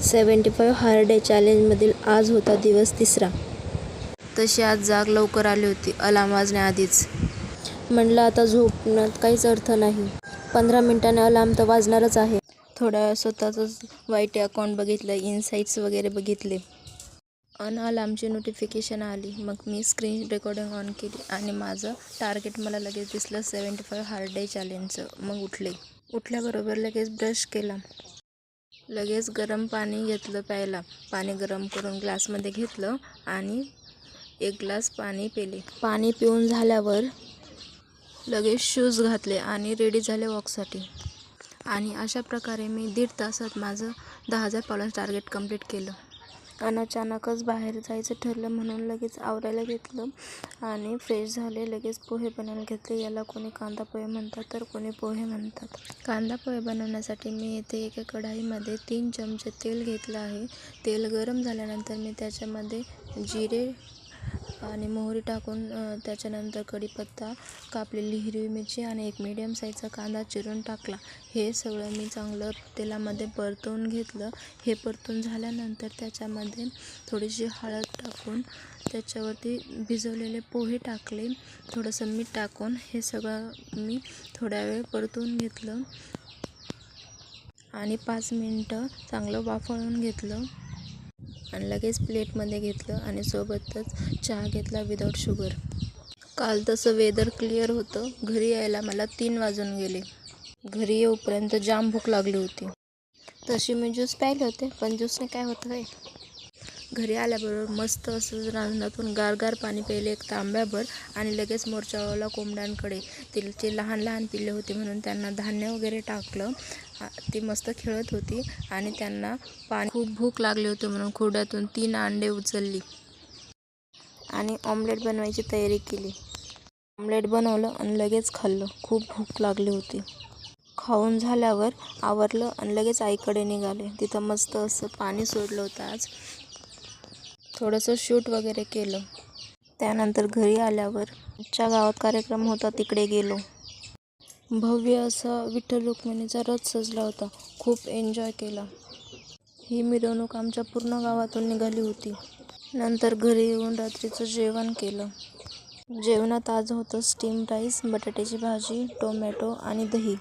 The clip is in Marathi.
75 हार्ड डे चॅलेंजमधील आज होता दिवस 3रा. तशी आज जाग लवकर आली होती, अलार्म वाजण्याआधीच. म्हणलं आता झोपण्यात काहीच अर्थ नाही. 15 मिनिटांनी अलार्म तर वाजणारच आहे. थोड्या वेळ स्वतःचंच वाईट अकाउंट बघितलं, इनसाईट्स वगैरे बघितले. अलार्मची नोटिफिकेशन आली. मग मी स्क्रीन रेकॉर्डिंग ऑन केली आणि माझं टार्गेट मला लगेच दिसलं 75 हार्ड डे चॅलेंजचं. मग उठले. उठल्याबरोबर लगेच ब्रश केला. लगेच गरम पाणी घेतलं प्यायला. पाणी गरम करून ग्लासमध्ये घेतलं आणि 1 ग्लास पाणी पिले. पाणी पिऊन झाल्यावर लगेच शूज घातले आणि रेडी झाले वॉकसाठी. आणि अशा प्रकारे मी 1.5 तासात माझं 10,000 फॉलोअर्स टार्गेट कंप्लीट केलं. अचानकच बाहेर जायचं ठरलं म्हणून लगेच आवरायला घेतलं आणि फ्रेश झाले. लगेच पोहे बनवायला घेतले. याला कोणी कांदा पोहे म्हणतात तर कोणी पोहे म्हणतात. कांदा पोहे बनवण्यासाठी मी इथे एका कढईमध्ये 3 चमचे तेल घेतलं आहे. तेल गरम झाल्यानंतर मी त्याच्यामध्ये जिरे आणि मोहरी टाकून त्याच्यानंतर कढीपत्ता, कापलेली हिरवी मिरची आणि 1 मीडियम साईजचा कांदा चिरून टाकला. हे सगळं मी चांगलं तेलामध्ये परतवून घेतलं. हे परतून झाल्यानंतर त्याच्यामध्ये थोडीशी हळद टाकून त्याच्यावरती भिजवलेले पोहे टाकले. थोडंसं मीठ टाकून हे सगळं मी थोड्या वेळ परतून घेतलं आणि 5 मिनिटं चांगलं वाफवून घेतलं आणि लगेच प्लेटमध्ये घेतलं आणि सोबतच चहा घेतला विदाऊट शुगर. काल तसं वेदर क्लिअर होतं. घरी यायला मला 3 वाजून गेले. घरी येऊपर्यंत जाम भूक लागली होती. तशी मी ज्यूस प्यायले होते, पण ज्यूसने काय होतं काय. घरी आल्याबरोबर मस्त असं रांजणातून गारगार पाणी प्यायले 1 तांब्याभर आणि लगेच मोर्चा वळवला कोंबड्यांकडे. तिचे लहान लहान पिल्ले होती म्हणून त्यांना धान्य वगैरे टाकलं. ती मस्त खेळत होती आणि त्यांना पाणी खूप भूक लागली होती म्हणून खुर्ड्यातून 3 अंडे उचलली आणि ऑमलेट बनवायची तयारी केली. ऑमलेट बनवलं आणि लगेच खाल्लं. खूप भूक लागली होती. खाऊन झाल्यावर आवरलं आणि लगेच आईकडे निघाले. तिथं मस्त असं पाणी सोडलं होतं आज. थोडंसं शूट वगैरे केलं. त्यानंतर घरी आल्यावर आमच्या गावात कार्यक्रम होता, तिकडे गेलो. भव्य असा विठ्ठल रुक्मिणीचा रथ सजला होता. खूप एन्जॉय केला. ही मिरवणूक आमच्या पूर्ण गावातून निघाली होती. नंतर घरी येऊन रात्रीचं जेवण केलं. जेवणात आज होतं स्टीम राईस, बटाट्याची भाजी, टोमॅटो आणि दही.